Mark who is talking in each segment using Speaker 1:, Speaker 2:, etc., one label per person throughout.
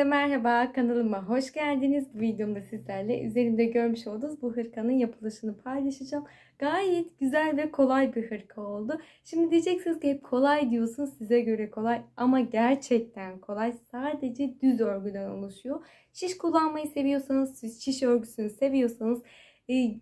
Speaker 1: Merhaba, kanalıma hoş geldiniz. Bu videomda sizlerle üzerimde görmüş olduğunuz bu hırkanın yapılışını paylaşacağım. Gayet güzel ve kolay bir hırka oldu. Şimdi diyeceksiniz ki hep kolay diyorsunuz, size göre kolay ama gerçekten kolay. Sadece düz örgüden oluşuyor. Şiş kullanmayı seviyorsanız, siz şiş örgüsünü seviyorsanız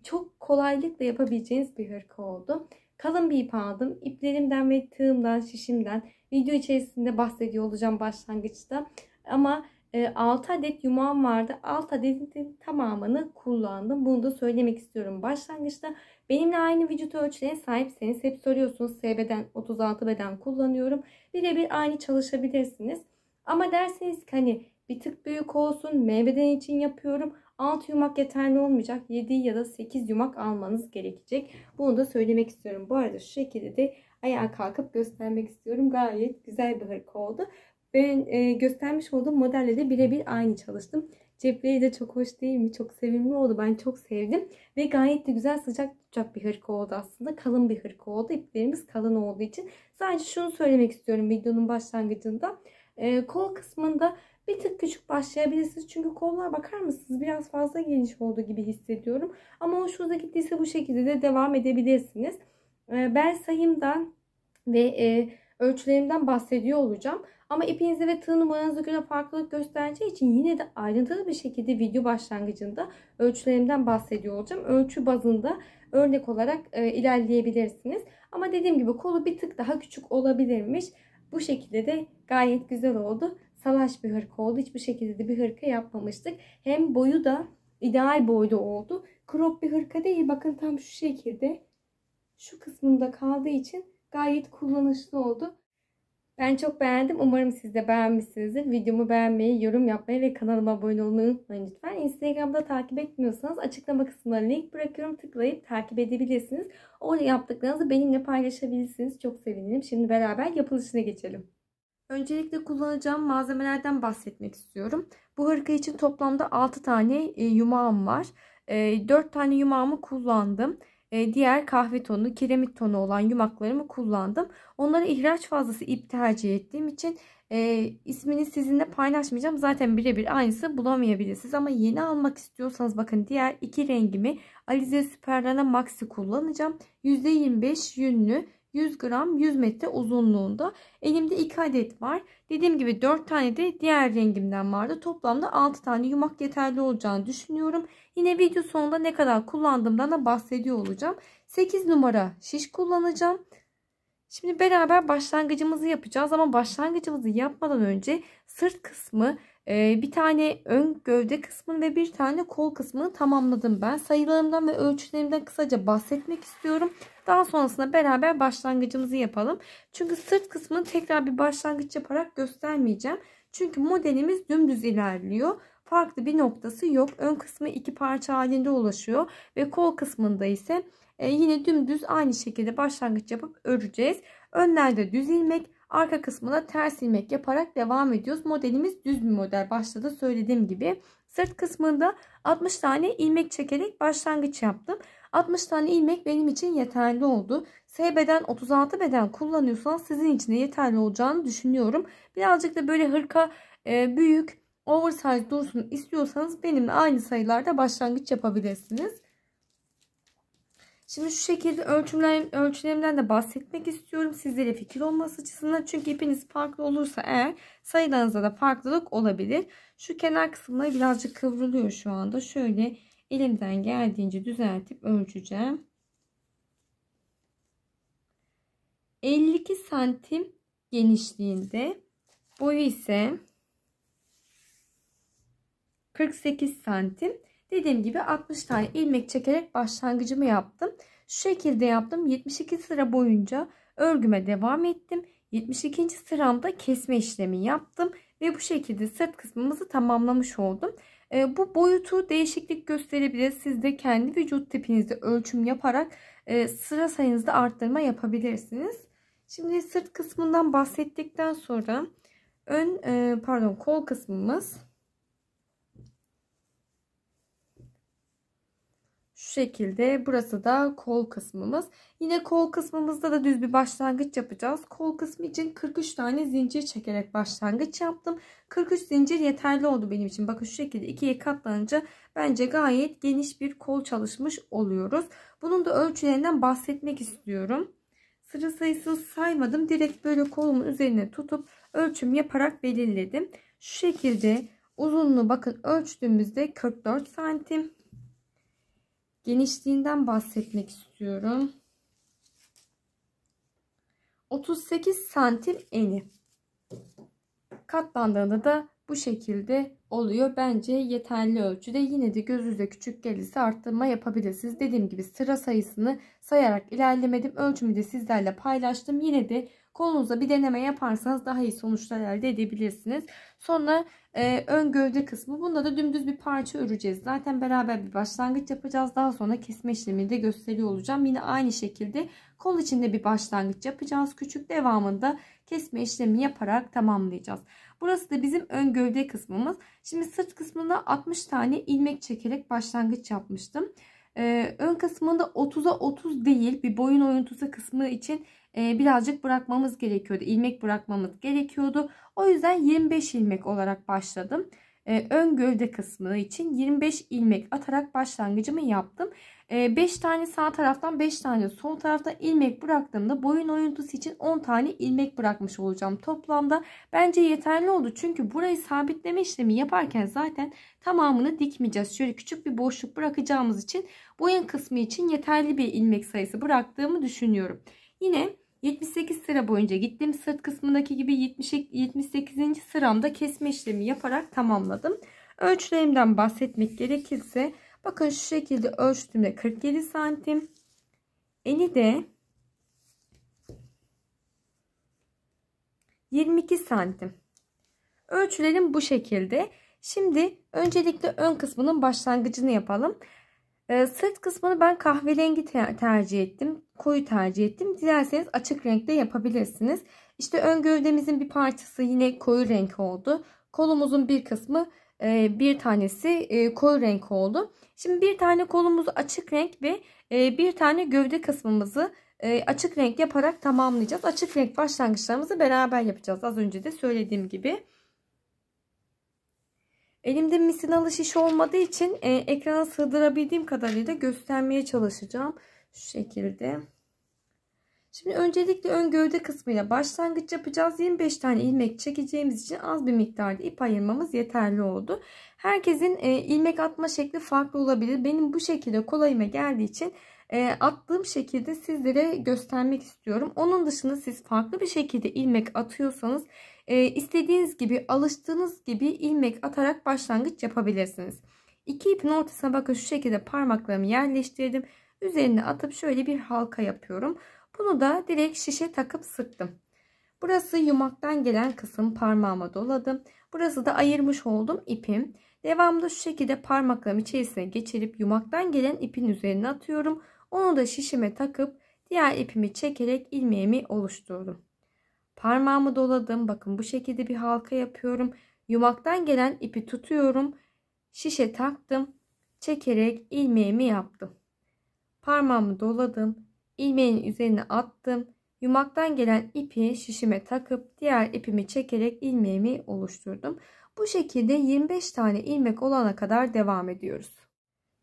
Speaker 1: çok kolaylıkla yapabileceğiniz bir hırka oldu. Kalın bir ip aldım. İplerimden ve tığımdan, şişimden video içerisinde bahsediyor olacağım başlangıçta. Ama 6 adet yumağım vardı. 6 adetin tamamını kullandım. Bunu da söylemek istiyorum başlangıçta. Benimle aynı vücut ölçülerine sahipseniz hep soruyorsunuz. S beden 36 beden kullanıyorum. Birebir aynı çalışabilirsiniz. Ama derseniz ki hani bir tık büyük olsun, M beden için yapıyorum. 6 yumak yeterli olmayacak. 7 ya da 8 yumak almanız gerekecek. Bunu da söylemek istiyorum. Bu arada şu şekilde de ayağa kalkıp göstermek istiyorum. Gayet güzel bir hırka oldu. Ben göstermiş olduğum modelle de birebir aynı çalıştım. Cepleri de çok hoş değil mi? Çok sevimli oldu. Ben çok sevdim. Ve gayet de güzel sıcak tutacak bir hırka oldu aslında. Kalın bir hırka oldu. İplerimiz kalın olduğu için. Sadece şunu söylemek istiyorum videonun başlangıcında. Kol kısmında bir tık küçük başlayabilirsiniz. Çünkü kollar bakar mısınız? Biraz fazla geniş olduğu gibi hissediyorum. Ama hoşunuza gittiyse bu şekilde de devam edebilirsiniz. Bel sayımdan ve ölçülerimden bahsediyor olacağım. Ama ipinize ve tığ numaranıza göre farklılık göstereceği için yine de ayrıntılı bir şekilde video başlangıcında ölçülerimden bahsediyor olacağım. Ölçü bazında örnek olarak ilerleyebilirsiniz. Ama dediğim gibi kolu bir tık daha küçük olabilirmiş. Bu şekilde de gayet güzel oldu. Salaş bir hırka oldu. Hiçbir şekilde de bir hırka yapmamıştık. Hem boyu da ideal boyda oldu. Crop bir hırka değil. Bakın tam şu şekilde. Şu kısmında kaldığı için gayet kullanışlı oldu. Ben çok beğendim. Umarım siz de beğenmişsinizdir. Videomu beğenmeyi, yorum yapmayı ve kanalıma abone olmayı unutmayın lütfen. Instagram'da takip etmiyorsanız açıklama kısmına link bırakıyorum. Tıklayıp takip edebilirsiniz. Orada yaptıklarınızı benimle paylaşabilirsiniz. Çok sevinirim. Şimdi beraber yapılışına geçelim. Öncelikle kullanacağım malzemelerden bahsetmek istiyorum. Bu hırka için toplamda 6 tane yumağım var. 4 tane yumağımı kullandım. Diğer kahve tonu, kiremit tonu olan yumaklarımı kullandım. Onlara ihraç fazlası ip tercih ettiğim için ismini sizinle paylaşmayacağım. Zaten birebir aynısı bulamayabilirsiniz. Ama yeni almak istiyorsanız bakın diğer iki rengimi Alize Superlana Maxi kullanacağım. %25 yünlü. 100 gram 100 metre uzunluğunda. Elimde 2 adet var. Dediğim gibi 4 tane de diğer rengimden vardı. Toplamda 6 tane yumak yeterli olacağını düşünüyorum. Yine video sonunda ne kadar kullandığımdan da bahsediyor olacağım. 8 numara şiş kullanacağım. Şimdi beraber başlangıcımızı yapacağız ama başlangıcımızı yapmadan önce sırt kısmı, bir tane ön gövde kısmını ve bir tane kol kısmını tamamladım ben. Sayılarımdan ve ölçülerimden kısaca bahsetmek istiyorum. Daha sonrasında beraber başlangıcımızı yapalım. Çünkü sırt kısmını tekrar bir başlangıç yaparak göstermeyeceğim. Çünkü modelimiz dümdüz ilerliyor. Farklı bir noktası yok. Ön kısmı iki parça halinde ulaşıyor ve kol kısmında ise yine dümdüz aynı şekilde başlangıç yapıp öreceğiz. Önlerde düz ilmek, arka kısmına ters ilmek yaparak devam ediyoruz. Modelimiz düz bir model. Başta da söylediğim gibi. Sırt kısmında 60 tane ilmek çekerek başlangıç yaptım. 60 tane ilmek benim için yeterli oldu. S beden 36 beden kullanıyorsanız sizin için de yeterli olacağını düşünüyorum. Birazcık da böyle hırka büyük, oversize dursun istiyorsanız benimle aynı sayılarda başlangıç yapabilirsiniz. Şimdi şu şekilde ölçülerimden de bahsetmek istiyorum. Sizlere fikir olması açısından. Çünkü ipiniz farklı olursa eğer sayılarınızda da farklılık olabilir. Şu kenar kısımları birazcık kıvrılıyor şu anda. Şöyle elimden geldiğince düzeltip ölçeceğim. 52 santim genişliğinde. Boyu ise 48 santim. Dediğim gibi 60 tane ilmek çekerek başlangıcımı yaptım. Şu şekilde yaptım. 72 sıra boyunca örgüme devam ettim. 72. sıramda kesme işlemi yaptım. Ve bu şekilde sırt kısmımızı tamamlamış oldum. Bu boyutu değişiklik gösterebilir. Siz de kendi vücut tipinizde ölçüm yaparak sıra sayınızda arttırma yapabilirsiniz. Şimdi sırt kısmından bahsettikten sonra kol kısmımız şu şekilde burası da kol kısmımız. Yine kol kısmımızda da düz bir başlangıç yapacağız. Kol kısmı için 43 tane zincir çekerek başlangıç yaptım. 43 zincir yeterli oldu benim için. Bakın şu şekilde ikiye katlanınca bence gayet geniş bir kol çalışmış oluyoruz. Bunun da ölçülerinden bahsetmek istiyorum. Sıra sayısı saymadım. Direkt böyle kolumun üzerine tutup ölçüm yaparak belirledim. Şu şekilde uzunluğu bakın ölçtüğümüzde 44 santim. Genişliğinden bahsetmek istiyorum. 38 santim eni. Katlandığında da bu şekilde oluyor. Bence yeterli ölçüde. Yine de gözünüze küçük gelirse arttırma yapabilirsiniz. Dediğim gibi sıra sayısını sayarak ilerlemedim. Ölçümü de sizlerle paylaştım. Yine de kolunuza bir deneme yaparsanız daha iyi sonuçlar elde edebilirsiniz. Sonra ön gövde kısmı. Bunda da dümdüz bir parça öreceğiz. Zaten beraber bir başlangıç yapacağız. Daha sonra kesme işlemini de gösteriyor olacağım. Yine aynı şekilde kol içinde bir başlangıç yapacağız. Küçük devamında kesme işlemi yaparak tamamlayacağız. Burası da bizim ön gövde kısmımız. Şimdi sırt kısmında 60 tane ilmek çekerek başlangıç yapmıştım. Ön kısmında 30'a 30 değil, bir boyun oyuntusu kısmı için birazcık bırakmamız gerekiyordu. İlmek bırakmamız gerekiyordu. O yüzden 25 ilmek olarak başladım. Ön gövde kısmı için 25 ilmek atarak başlangıcımı yaptım. 5 tane sağ taraftan 5 tane sol taraftan ilmek bıraktığımda boyun oyuntusu için 10 tane ilmek bırakmış olacağım toplamda. Bence yeterli oldu. Çünkü burayı sabitleme işlemi yaparken zaten tamamını dikmeyeceğiz. Şöyle küçük bir boşluk bırakacağımız için boyun kısmı için yeterli bir ilmek sayısı bıraktığımı düşünüyorum. Yine 78 sıra boyunca gittim. Sırt kısmındaki gibi 78. sıramda kesme işlemi yaparak tamamladım. Ölçülerimden bahsetmek gerekirse bakın şu şekilde ölçtüğümde 47 santim. Eni de 22 santim. Ölçülerim bu şekilde. Şimdi öncelikle ön kısmının başlangıcını yapalım. Sırt kısmını ben kahverengi tercih ettim. Koyu tercih ettim. Dilerseniz açık renkte yapabilirsiniz. İşte ön gövdemizin bir parçası yine koyu renk oldu. Kolumuzun bir kısmı bir tanesi koyu renk oldu. Şimdi bir tane kolumuzu açık renk ve bir tane gövde kısmımızı açık renk yaparak tamamlayacağız. Açık renk başlangıçlarımızı beraber yapacağız. Az önce de söylediğim gibi. Elimde misinalı şiş olmadığı için ekrana sığdırabildiğim kadarıyla göstermeye çalışacağım. Şu şekilde. Şimdi öncelikle ön gövde kısmıyla başlangıç yapacağız. 25 tane ilmek çekeceğimiz için az bir miktarda ip ayırmamız yeterli oldu. Herkesin ilmek atma şekli farklı olabilir. Benim bu şekilde kolayıma geldiği için attığım şekilde sizlere göstermek istiyorum. Onun dışında siz farklı bir şekilde ilmek atıyorsanız istediğiniz gibi, alıştığınız gibi ilmek atarak başlangıç yapabilirsiniz. İki ipin ortasına bakın şu şekilde parmaklarımı yerleştirdim. Üzerine atıp şöyle bir halka yapıyorum. Bunu da direkt şişe takıp sıktım. Burası yumaktan gelen kısım, parmağıma doladım. Burası da ayırmış olduğum ipim. Devamında şu şekilde parmaklarımı içerisine geçirip yumaktan gelen ipin üzerine atıyorum. Onu da şişime takıp diğer ipimi çekerek ilmeğimi oluşturdum. Parmağımı doladım. Bakın bu şekilde bir halka yapıyorum. Yumaktan gelen ipi tutuyorum. Şişe taktım. Çekerek ilmeğimi yaptım. Parmağımı doladım. İlmeğin üzerine attım. Yumaktan gelen ipi şişime takıp diğer ipimi çekerek ilmeğimi oluşturdum. Bu şekilde 25 tane ilmek olana kadar devam ediyoruz.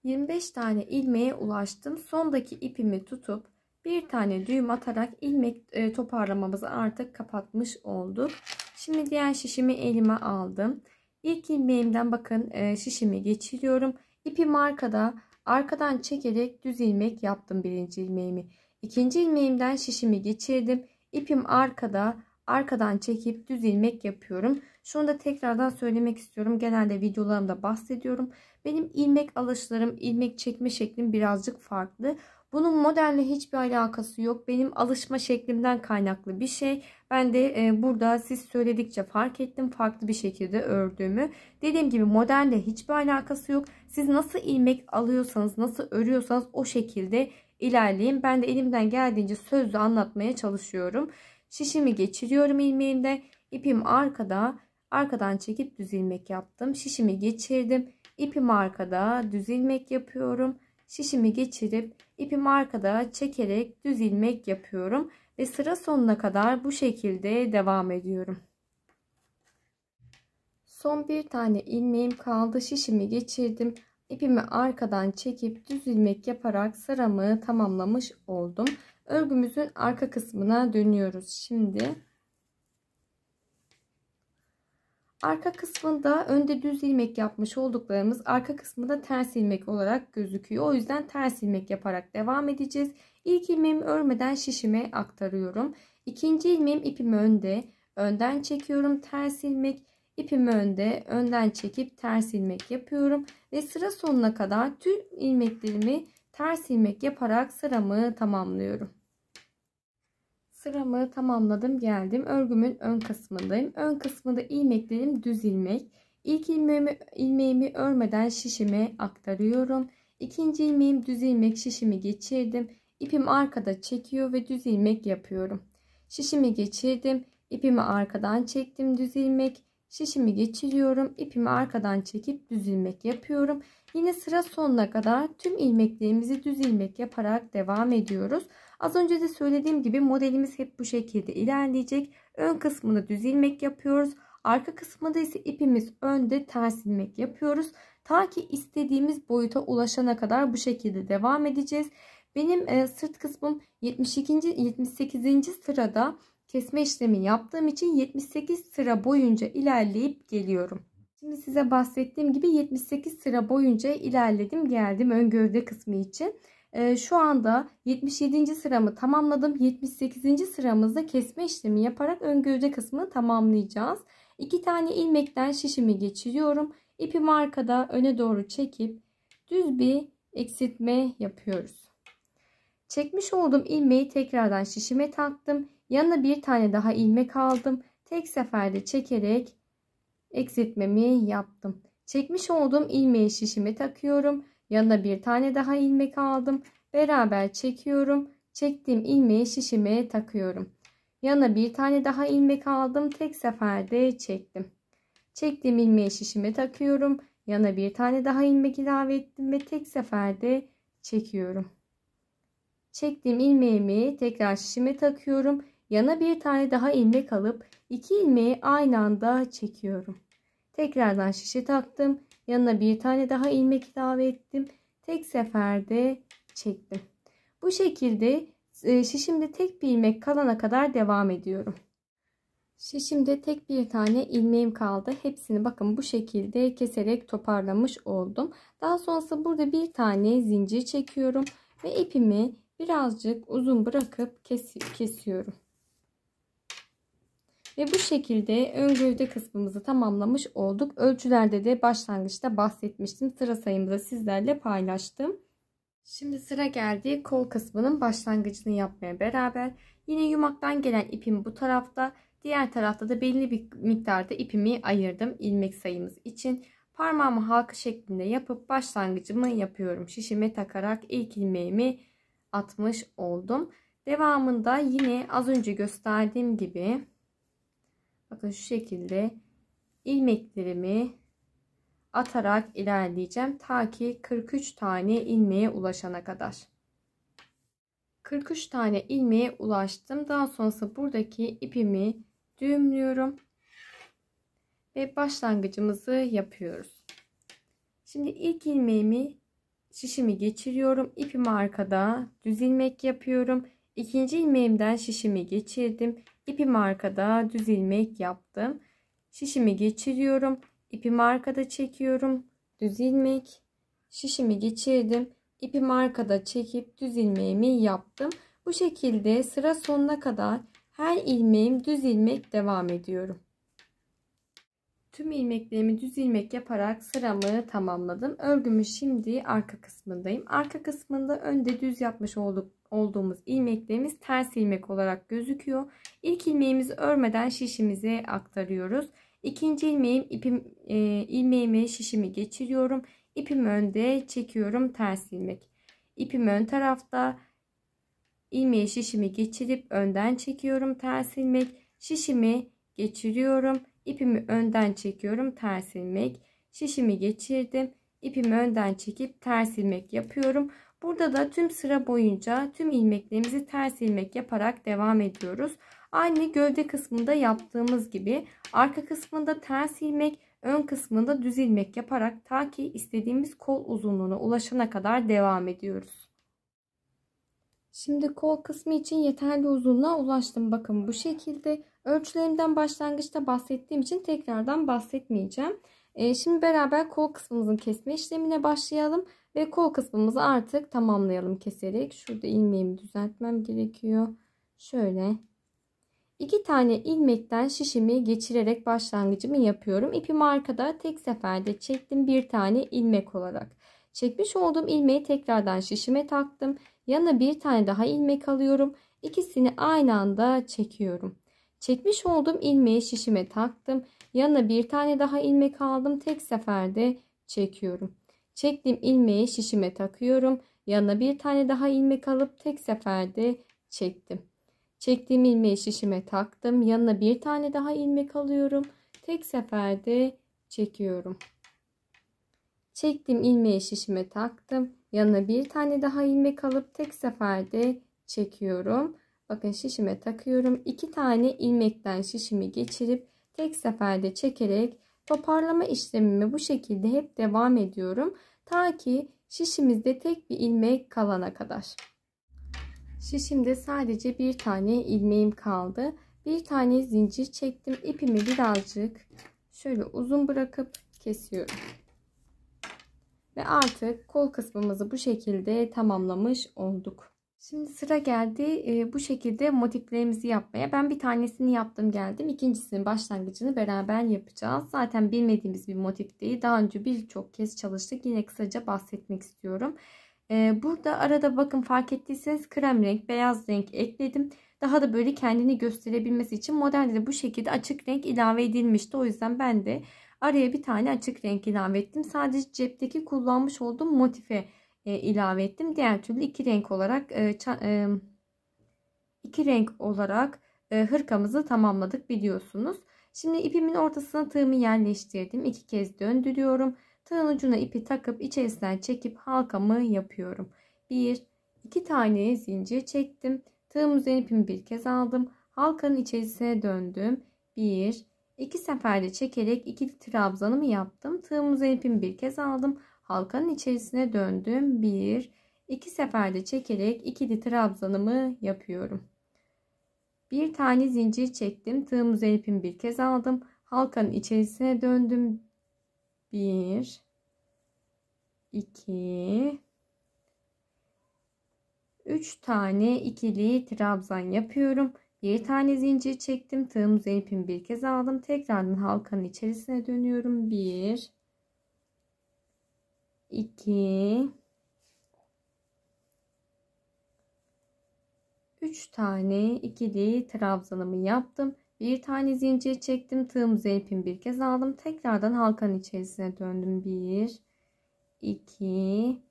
Speaker 1: 25 tane ilmeğe ulaştım. Sondaki ipimi tutup bir tane düğüm atarak ilmek toparlamamızı artık kapatmış olduk. Şimdi diğer şişimi elime aldım. İlk ilmeğimden bakın şişimi geçiriyorum. İpim arkada, arkadan çekerek düz ilmek yaptım birinci ilmeğimi. İkinci ilmeğimden şişimi geçirdim. İpim arkada, arkadan çekip düz ilmek yapıyorum. Şunu da tekrardan söylemek istiyorum. Genelde videolarımda bahsediyorum. Benim ilmek alışlarım, ilmek çekme şeklim birazcık farklı. Bunun modelle hiçbir alakası yok. Benim alışma şeklimden kaynaklı bir şey. Ben de burada siz söyledikçe fark ettim farklı bir şekilde ördüğümü. Dediğim gibi modelle hiçbir alakası yok. Siz nasıl ilmek alıyorsanız, nasıl örüyorsanız o şekilde ilerleyin. Ben de elimden geldiğince sözlü anlatmaya çalışıyorum. Şişimi geçiriyorum ilmeğimde. İpim arkada, arkadan çekip düz ilmek yaptım. Şişimi geçirdim. İpim arkada, düz ilmek yapıyorum. şişimi geçirip ipimi arkada çekerek düz ilmek yapıyorum ve sıra sonuna kadar bu şekilde devam ediyorum. Son bir tane ilmeğim kaldı. Şişimi geçirdim. İpimi arkadan çekip düz ilmek yaparak sıramı tamamlamış oldum. Örgümüzün arka kısmına dönüyoruz şimdi. Arka kısmında önde düz ilmek yapmış olduklarımız arka kısmında ters ilmek olarak gözüküyor. O yüzden ters ilmek yaparak devam edeceğiz. İlk ilmeğimi örmeden şişime aktarıyorum. İkinci ilmeğim ipimi önden çekiyorum, ters ilmek, ipimi önden çekip ters ilmek yapıyorum ve sıra sonuna kadar tüm ilmeklerimi ters ilmek yaparak sıramı tamamlıyorum. Sıramı tamamladım, geldim örgümün ön kısmındayım. Ön kısmında ilmeklerim düz ilmek. İlk ilmeğimi örmeden şişime aktarıyorum. İkinci ilmeğim düz ilmek, şişimi geçirdim. İpim arkada çekiyor ve düz ilmek yapıyorum. Şişimi geçirdim. İpimi arkadan çektim, düz ilmek. Şişimi geçiriyorum. İpimi arkadan çekip düz ilmek yapıyorum. Yine sıra sonuna kadar tüm ilmeklerimizi düz ilmek yaparak devam ediyoruz. Az önce de söylediğim gibi modelimiz hep bu şekilde ilerleyecek. Ön kısmında düz ilmek yapıyoruz. Arka kısmında ise ipimiz önde ters ilmek yapıyoruz. Ta ki istediğimiz boyuta ulaşana kadar bu şekilde devam edeceğiz. Benim sırt kısmım 78. sırada kesme işlemi yaptığım için 78 sıra boyunca ilerleyip geliyorum. Şimdi size bahsettiğim gibi 78 sıra boyunca ilerledim geldim ön gövde kısmı için. Şu anda 77. sıramı tamamladım. 78. sıramızda kesme işlemi yaparak ön gövde kısmını tamamlayacağız. 2 tane ilmekten şişimi geçiriyorum. İpimi arkada öne doğru çekip düz bir eksiltme yapıyoruz. Çekmiş olduğum ilmeği tekrardan şişime taktım. Yanına bir tane daha ilmek aldım. Tek seferde çekerek eksiltmemi yaptım. Çekmiş olduğum ilmeği şişime takıyorum. Yanına bir tane daha ilmek aldım. Beraber çekiyorum. Çektiğim ilmeği şişime takıyorum. Yanına bir tane daha ilmek aldım. Tek seferde çektim. Çektiğim ilmeği şişime takıyorum. Yanına bir tane daha ilmek ilave ettim ve tek seferde çekiyorum. Çektiğim ilmeğimi tekrar şişime takıyorum. Yana bir tane daha ilmek alıp 2 ilmeği aynı anda çekiyorum. Tekrardan şişe taktım. Yanına bir tane daha ilmek ilave ettim. Tek seferde çektim. Bu şekilde şişimde tek bir ilmek kalana kadar devam ediyorum. Şişimde tek bir tane ilmeğim kaldı. Hepsini bakın bu şekilde keserek toparlamış oldum. Daha sonrasında burada bir tane zincir çekiyorum ve ipimi birazcık uzun bırakıp kesiyorum. Ve bu şekilde ön gövde kısmımızı tamamlamış olduk. Ölçülerde de başlangıçta bahsetmiştim. Sıra sayımı sizlerle paylaştım. Şimdi sıra geldi kol kısmının başlangıcını yapmaya beraber. Yine yumaktan gelen ipim bu tarafta. Diğer tarafta da belli bir miktarda ipimi ayırdım ilmek sayımız için. Parmağımı halka şeklinde yapıp başlangıcımı yapıyorum. Şişime takarak ilk ilmeğimi atmış oldum. Devamında yine az önce gösterdiğim gibi bakın şu şekilde ilmeklerimi atarak ilerleyeceğim. Ta ki 43 tane ilmeğe ulaşana kadar. 43 tane ilmeğe ulaştım. Daha sonrasında buradaki ipimi düğümlüyorum. Ve başlangıcımızı yapıyoruz. Şimdi ilk ilmeğimi şişimi geçiriyorum. İpimi arkada düz ilmek yapıyorum. İkinci ilmeğimden şişimi geçirdim. İpimi arkada düz ilmek yaptım. Şişimi geçiriyorum. İpimi arkada çekiyorum. Düz ilmek. Şişimi geçirdim. İpimi arkada çekip düz ilmeğimi yaptım. Bu şekilde sıra sonuna kadar her ilmeğim düz ilmek devam ediyorum. Tüm ilmeklerimi düz ilmek yaparak sıramı tamamladım. Örgümün şimdi arka kısmındayım. Arka kısmında önde düz yapmış olduğumuz ilmeklerimiz ters ilmek olarak gözüküyor. İlk ilmeğimizi örmeden şişimize aktarıyoruz. İkinci ilmeğimi şişimi geçiriyorum. İpimi önde çekiyorum, ters ilmek. İpim ön tarafta, ilmeği şişimi geçirip önden çekiyorum, ters ilmek. Şişimi geçiriyorum. İpimi önden çekiyorum, ters ilmek. Şişimi geçirdim. ipimi önden çekip ters ilmek yapıyorum. Burada da tüm sıra boyunca tüm ilmeklerimizi ters ilmek yaparak devam ediyoruz. Aynı gövde kısmında yaptığımız gibi arka kısmında ters ilmek, ön kısmında düz ilmek yaparak ta ki istediğimiz kol uzunluğuna ulaşana kadar devam ediyoruz. Şimdi kol kısmı için yeterli uzunluğa ulaştım. Bakın bu şekilde. Ölçülerimden başlangıçta bahsettiğim için tekrardan bahsetmeyeceğim. Şimdi beraber kol kısmımızın kesme işlemine başlayalım. Ve kol kısmımızı artık tamamlayalım keserek. Şurada ilmeğimi düzeltmem gerekiyor. Şöyle. 2 tane ilmekten şişimi geçirerek başlangıcımı yapıyorum. İpimi arkada tek seferde çektim bir tane ilmek olarak. Çekmiş olduğum ilmeği tekrardan şişime taktım. Yanına bir tane daha ilmek alıyorum. İkisini aynı anda çekiyorum. Çekmiş olduğum ilmeği şişime taktım. Yanına bir tane daha ilmek aldım. Tek seferde çekiyorum. Çektiğim ilmeği şişime takıyorum. Yanına bir tane daha ilmek alıp tek seferde çektim. Çektiğim ilmeği şişime taktım. Yanına bir tane daha ilmek alıyorum. Tek seferde çekiyorum. Çektiğim ilmeği şişime taktım. Yanına bir tane daha ilmek alıp tek seferde çekiyorum. Bakın şişime takıyorum. 2 tane ilmekten şişimi geçirip tek seferde çekerek toparlama işlemimi bu şekilde hep devam ediyorum. Ta ki şişimizde tek bir ilmek kalana kadar. Şişimde sadece bir tane ilmeğim kaldı. Bir tane zincir çektim. İpimi birazcık şöyle uzun bırakıp kesiyorum. Ve artık kol kısmımızı bu şekilde tamamlamış olduk. Şimdi sıra geldi bu şekilde motiflerimizi yapmaya. Ben bir tanesini yaptım geldim. İkincisinin başlangıcını beraber yapacağız. Zaten bilmediğimiz bir motif değil. Daha önce birçok kez çalıştık. Yine kısaca bahsetmek istiyorum. Burada arada bakın fark ettiyseniz krem renk, beyaz renk ekledim. Daha da böyle kendini gösterebilmesi için modelde de bu şekilde açık renk ilave edilmişti. O yüzden ben de araya bir tane açık renk ilave ettim. Sadece cepteki kullanmış olduğum motife ilave ettim. Diğer türlü iki renk olarak hırkamızı tamamladık biliyorsunuz. Şimdi ipimin ortasına tığımı yerleştirdim. 2 kez döndürüyorum. Tığın ucuna ipi takıp içerisinden çekip halkamı yapıyorum. 2 tane zincir çektim. Tığım üzerine ipimi bir kez aldım. Halkanın içerisine döndüm. 2 seferde çekerek ikili trabzanımı yaptım. Tığım üzerine ipimi bir kez aldım. Halkanın içerisine döndüm. 2 seferde çekerek ikili trabzanımı yapıyorum. Bir tane zincir çektim. Tığım üzerine ipimi bir kez aldım. Halkanın içerisine döndüm. 2 3 tane ikili trabzan yapıyorum. Bir tane zincir çektim. Tığım üzerine ipimi bir kez aldım. Tekrardan halkanın içerisine dönüyorum. 2 3 tane ikili trabzanımı yaptım. Bir tane zincir çektim. Tığım üzerine ipimi bir kez aldım. Tekrardan halkanın içerisine döndüm. 2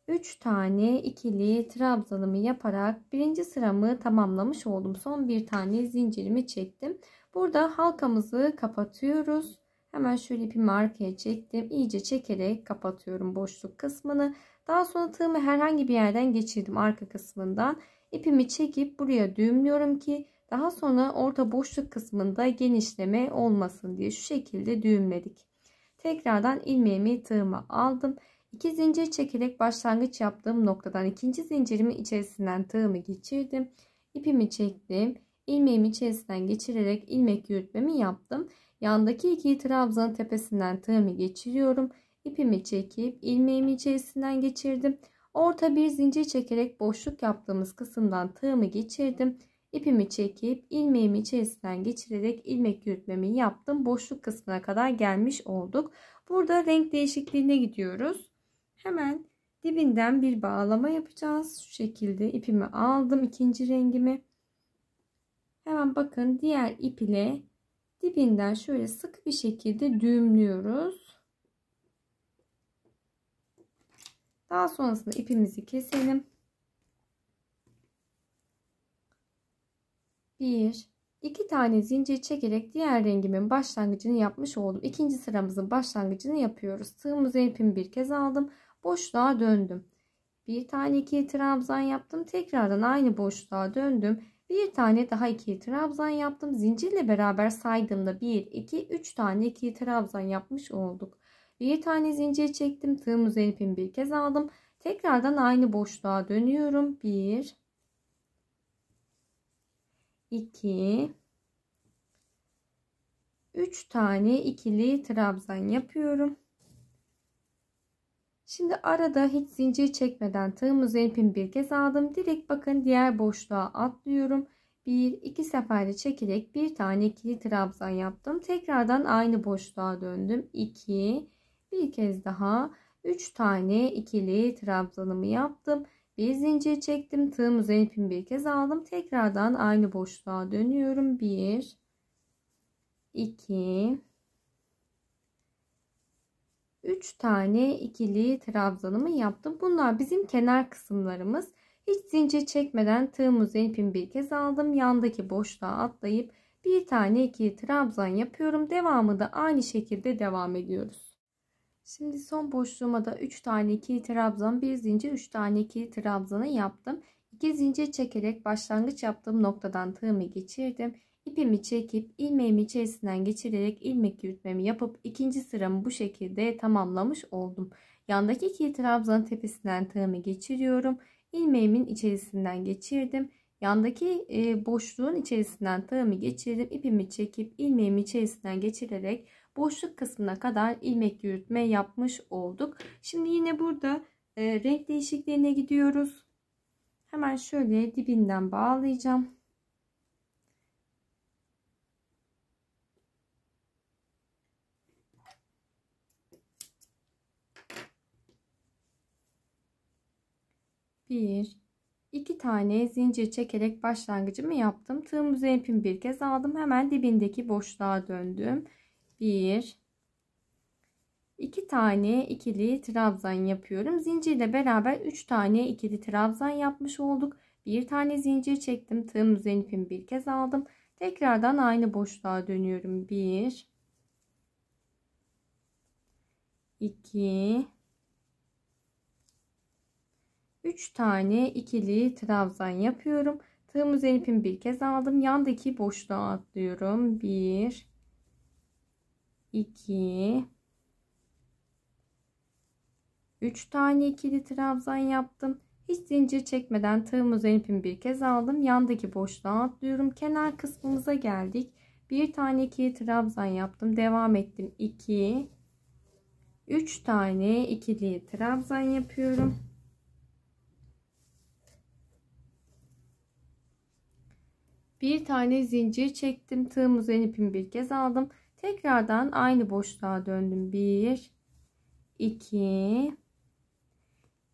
Speaker 1: 3 tane ikili trabzanımı yaparak birinci sıramı tamamlamış oldum. Son bir tane zincirimi çektim. Burada halkamızı kapatıyoruz. Hemen şöyle ipimi arkaya çektim. İyice çekerek kapatıyorum boşluk kısmını. Daha sonra tığımı herhangi bir yerden geçirdim arka kısmından. İpimi çekip buraya düğümlüyorum ki daha sonra orta boşluk kısmında genişleme olmasın diye şu şekilde düğümledik. Tekrardan ilmeğimi tığıma aldım. 2 zincir çekerek başlangıç yaptığım noktadan ikinci zincirimin içerisinden tığımı geçirdim. İpimi çektim. İlmeğimi içerisinden geçirerek ilmek yürütmemi yaptım. Yandaki ikili trabzanın tepesinden tığımı geçiriyorum. İpimi çekip ilmeğimi içerisinden geçirdim. Orta bir zincir çekerek boşluk yaptığımız kısımdan tığımı geçirdim. İpimi çekip ilmeğimi içerisinden geçirerek ilmek yürütmemi yaptım. Boşluk kısmına kadar gelmiş olduk. Burada renk değişikliğine gidiyoruz. Hemen dibinden bir bağlama yapacağız. Şu şekilde ipimi aldım, ikinci rengimi. Hemen bakın diğer ip ile dibinden şöyle sık bir şekilde düğümlüyoruz. Daha sonrasında ipimizi keselim. 1 2 tane zincir çekerek diğer rengimin başlangıcını yapmış oldum. İkinci sıramızın başlangıcını yapıyoruz. Tığımızı ipimi bir kez aldım. Boşluğa döndüm. Bir tane ikili trabzan yaptım. Tekrardan aynı boşluğa döndüm. Bir tane daha ikili trabzan yaptım. Zincirle beraber saydığımda 1, 2, 3 tane ikili trabzan yapmış olduk. Bir tane zincir çektim. Tığımızı ipimi bir kez aldım. Tekrardan aynı boşluğa dönüyorum. 1, 2, 3 tane ikili trabzan yapıyorum. Şimdi arada hiç zincir çekmeden tığımızı ipimi bir kez aldım. Direkt bakın diğer boşluğa atlıyorum. 1-2 seferde çekerek bir tane ikili trabzan yaptım. Tekrardan aynı boşluğa döndüm. 2, bir kez daha 3 tane ikili trabzanımı yaptım. Bir zincir çektim. Tığımızı ipimi bir kez aldım. Tekrardan aynı boşluğa dönüyorum. 1, 2, 3 tane ikili trabzanımı yaptım. Bunlar bizim kenar kısımlarımız. Hiç zincir çekmeden tığımızı ipimi bir kez aldım. Yandaki boşluğa atlayıp bir tane ikili trabzan yapıyorum. Devamı da aynı şekilde devam ediyoruz. Şimdi son boşluğuma da 3 tane ikili trabzan, bir zincir, 3 tane ikili trabzanı yaptım. 2 zincir çekerek başlangıç yaptığım noktadan tığımı geçirdim. İpimi çekip ilmeğimi içerisinden geçirerek ilmek yürütmemi yapıp ikinci sıramı bu şekilde tamamlamış oldum. Yandaki ikili trabzanın tepesinden tığımı geçiriyorum. İlmeğimin içerisinden geçirdim. Yandaki boşluğun içerisinden tığımı geçirdim. İpimi çekip ilmeğimi içerisinden geçirerek boşluk kısmına kadar ilmek yürütme yapmış olduk. Şimdi yine burada renk değişikliğine gidiyoruz. Hemen şöyle dibinden bağlayacağım. Bir, iki tane zincir çekerek başlangıcımı yaptım. Tığımızı ipimi bir kez aldım. Hemen dibindeki boşluğa döndüm. Bir, iki tane ikili trabzan yapıyorum. Zincirle beraber 3 tane ikili trabzan yapmış olduk. Bir tane zincir çektim. Tığımızı ipimi bir kez aldım. Tekrardan aynı boşluğa dönüyorum. 1, 2, 3 tane ikili trabzan yapıyorum. Tığımızı ipimi bir kez aldım. Yandaki boşluğa atlıyorum. 1, 2, 3 tane ikili trabzan yaptım. Hiç zincir çekmeden tığımızı ipimi bir kez aldım. Yandaki boşluğa atlıyorum. Kenar kısmımıza geldik. Bir tane ikili trabzan yaptım. Devam ettim. 2, 3 tane ikili trabzan yapıyorum. Bir tane zincir çektim. Tığımızı ipimi bir kez aldım. Tekrardan aynı boşluğa döndüm. 1, 2,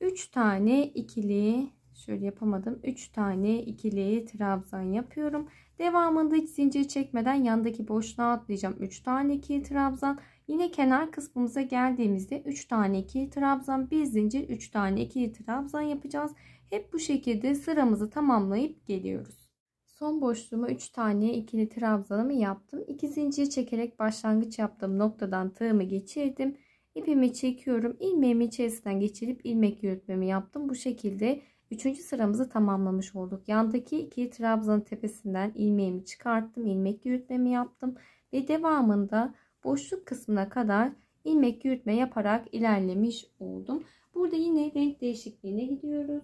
Speaker 1: 3 tane ikili, şöyle yapamadım. 3 tane ikili trabzan yapıyorum. Devamında hiç zincir çekmeden yandaki boşluğa atlayacağım. 3 tane ikili trabzan. Yine kenar kısmımıza geldiğimizde 3 tane ikili trabzan, bir zincir, 3 tane ikili trabzan yapacağız. Hep bu şekilde sıramızı tamamlayıp geliyoruz. Son boşluğuma 3 tane ikili trabzanımı yaptım. 2 zincir çekerek başlangıç yaptığım noktadan tığımı geçirdim. İpimi çekiyorum. İlmeğimi içerisinden geçirip ilmek yürütmemi yaptım. Bu şekilde 3. sıramızı tamamlamış olduk. Yandaki ikili trabzanın tepesinden ilmeğimi çıkarttım. İlmek yürütmemi yaptım. Ve devamında boşluk kısmına kadar ilmek yürütme yaparak ilerlemiş oldum. Burada yine renk değişikliğine gidiyoruz.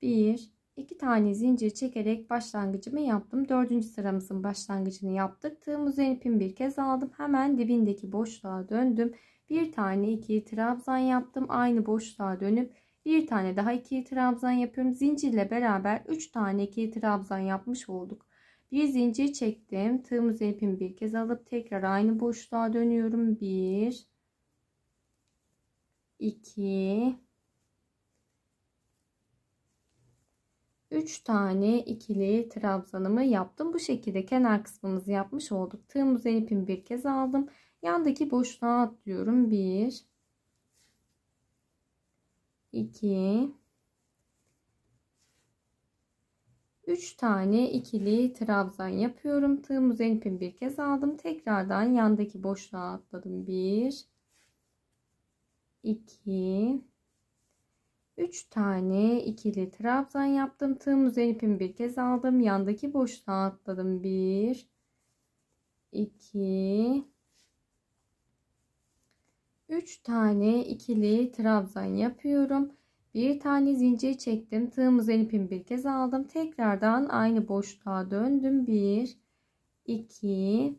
Speaker 1: 1, 2 tane zincir çekerek başlangıcımı yaptım. 4. sıramızın başlangıcını yaptık. Tığımızın ipimi bir kez aldım. Hemen dibindeki boşluğa döndüm. Bir tane ikili trabzan yaptım. Aynı boşluğa dönüp bir tane daha ikili trabzan yapıyorum. Zincirle beraber 3 tane ikili trabzan yapmış olduk. Bir zincir çektim. Tığımızın ipimi bir kez alıp tekrar aynı boşluğa dönüyorum. 1, 2, 3 tane ikili trabzanımı yaptım. Bu şekilde kenar kısmımızı yapmış olduk. Tığımızın ipimi bir kez aldım. Yandaki boşluğa atlıyorum. 1, 2, 3 tane ikili trabzan yapıyorum. Tığım üzerine ipimi bir kez aldım. Tekrardan yandaki boşluğa atladım. 1 2 3 tane ikili trabzan yaptım. Tığım üzerine ipimi bir kez aldım. Yandaki boşluğa atladım. 1 2 3 tane ikili trabzan yapıyorum. Bir tane zincir çektim. Tığım üzerine ipimi bir kez aldım. Tekrardan aynı boşluğa döndüm. 1 2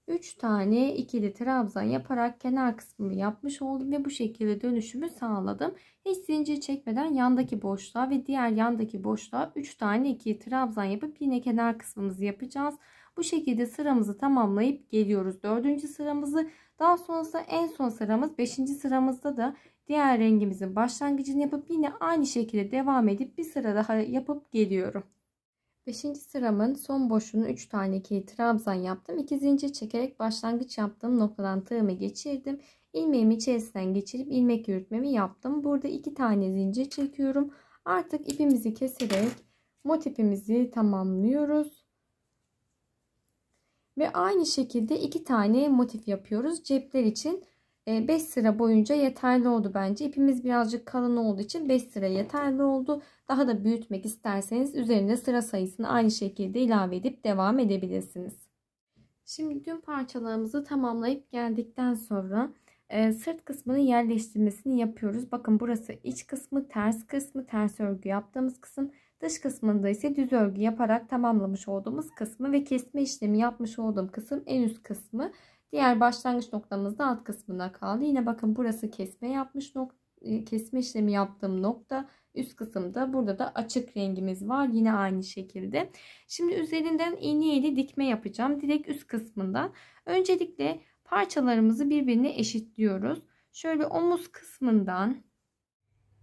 Speaker 1: 3 tane ikili trabzan yaparak kenar kısmını yapmış oldum ve bu şekilde dönüşümü sağladım. Hiç zincir çekmeden yandaki boşluğa ve diğer yandaki boşluğa 3 tane ikili trabzan yapıp yine kenar kısmımızı yapacağız. Bu şekilde sıramızı tamamlayıp geliyoruz 4. sıramızı. Daha sonrasında en son sıramız 5. sıramızda da diğer rengimizin başlangıcını yapıp yine aynı şekilde devam edip bir sıra daha yapıp geliyorum. 5. sıramın son boşluğunu 3 tane ikili trabzan yaptım. 2 zincir çekerek başlangıç yaptığım noktadan tığımı geçirdim. İlmeğimi içerisinden geçirip ilmek yürütmemi yaptım. Burada 2 tane zincir çekiyorum. Artık ipimizi keserek motifimizi tamamlıyoruz. Ve aynı şekilde 2 tane motif yapıyoruz. Cepler için 5 sıra boyunca yeterli oldu bence. İpimiz birazcık kalın olduğu için 5 sıra yeterli oldu. Daha da büyütmek isterseniz üzerine sıra sayısını aynı şekilde ilave edip devam edebilirsiniz. Şimdi tüm parçalarımızı tamamlayıp geldikten sonra sırt kısmını yerleştirmesini yapıyoruz. Bakın burası iç kısmı, ters örgü yaptığımız kısım. Dış kısmında ise düz örgü yaparak tamamlamış olduğumuz kısmı ve kesme işlemi yapmış olduğum kısım en üst kısmı. Diğer başlangıç noktamız da alt kısmında kaldı. Yine bakın burası kesme işlemi yaptığım nokta. Üst kısımda burada da açık rengimiz var. Yine aynı şekilde. Şimdi üzerinden iğne dikme yapacağım. Direkt üst kısmından. Öncelikle parçalarımızı birbirine eşitliyoruz. Şöyle omuz kısmından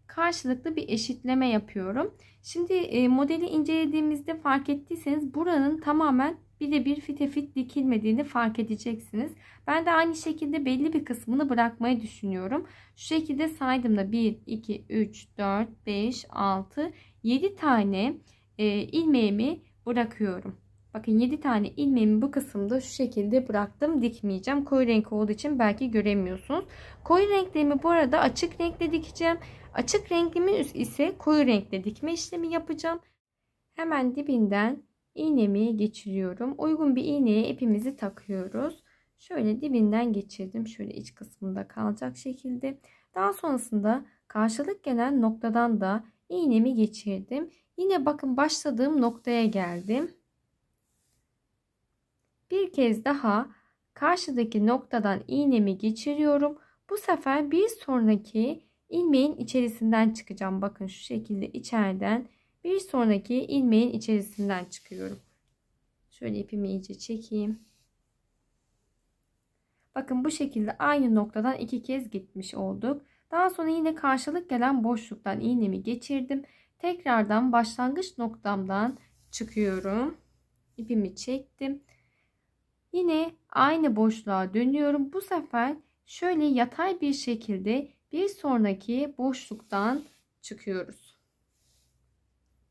Speaker 1: karşılıklı bir eşitleme yapıyorum. Şimdi modeli incelediğimizde fark ettiyseniz buranın tamamen birebir fit dikilmediğini fark edeceksiniz. Ben de aynı şekilde belli bir kısmını bırakmayı düşünüyorum. Şu şekilde saydığımda 1, 2, 3, 4, 5, 6, 7 tane ilmeğimi bırakıyorum. Bakın 7 tane ilmeğimi bu kısımda şu şekilde bıraktım. Dikmeyeceğim. Koyu renk olduğu için belki göremiyorsunuz. Koyu renklerimi bu arada açık renkle dikeceğim. Açık renklimi ise koyu renkle dikme işlemi yapacağım. Hemen dibinden iğnemi geçiriyorum. Uygun bir iğneye ipimizi takıyoruz. Şöyle dibinden geçirdim. Şöyle iç kısmında kalacak şekilde. Daha sonrasında karşılık gelen noktadan da iğnemi geçirdim. Yine bakın başladığım noktaya geldim. Bir kez daha karşıdaki noktadan iğnemi geçiriyorum. Bu sefer bir sonraki ilmeğin içerisinden çıkacağım. Bakın şu şekilde içeriden bir sonraki ilmeğin içerisinden çıkıyorum. Şöyle ipimi iyice çekeyim. Bakın bu şekilde aynı noktadan 2 kez gitmiş olduk. Daha sonra yine karşılık gelen boşluktan iğnemi geçirdim. Tekrardan başlangıç noktamdan çıkıyorum. İpimi çektim. Yine aynı boşluğa dönüyorum. Bu sefer şöyle yatay bir şekilde bir sonraki boşluktan çıkıyoruz.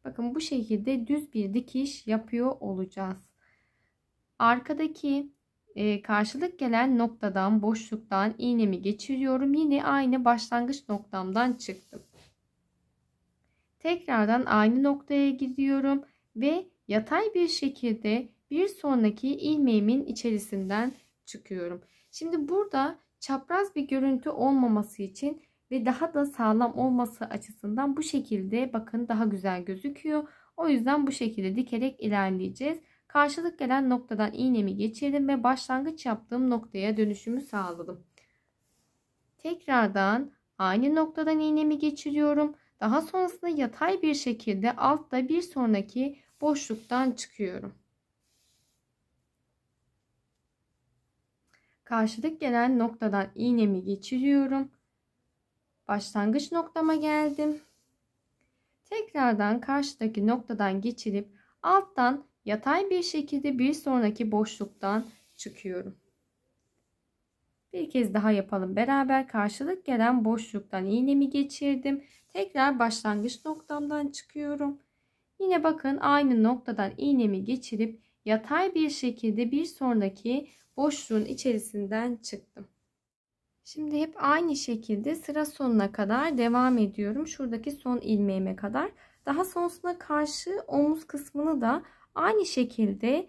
Speaker 1: Bakın bu şekilde düz bir dikiş yapıyor olacağız. Arkadaki karşılık gelen noktadan, boşluktan iğnemi geçiriyorum. Yine aynı başlangıç noktamdan çıktım. Tekrardan aynı noktaya gidiyorum ve yatay bir şekilde bir sonraki ilmeğimin içerisinden çıkıyorum. Şimdi burada çapraz bir görüntü olmaması için ve daha da sağlam olması açısından bu şekilde bakın daha güzel gözüküyor. O yüzden bu şekilde dikerek ilerleyeceğiz. Karşılık gelen noktadan iğnemi geçirdim ve başlangıç yaptığım noktaya dönüşümü sağladım. Tekrardan aynı noktadan iğnemi geçiriyorum. Daha sonrasında yatay bir şekilde altta bir sonraki boşluktan çıkıyorum. Karşılık gelen noktadan iğnemi geçiriyorum. Başlangıç noktama geldim. Tekrardan karşıdaki noktadan geçirip alttan yatay bir şekilde bir sonraki boşluktan çıkıyorum. Bir kez daha yapalım beraber. Karşılık gelen boşluktan iğnemi geçirdim. Tekrar başlangıç noktamdan çıkıyorum. Yine bakın aynı noktadan iğnemi geçirip yatay bir şekilde bir sonraki boşluğun içerisinden çıktım. Şimdi hep aynı şekilde sıra sonuna kadar devam ediyorum. Şuradaki son ilmeğime kadar. Daha sonrasına karşı omuz kısmını da aynı şekilde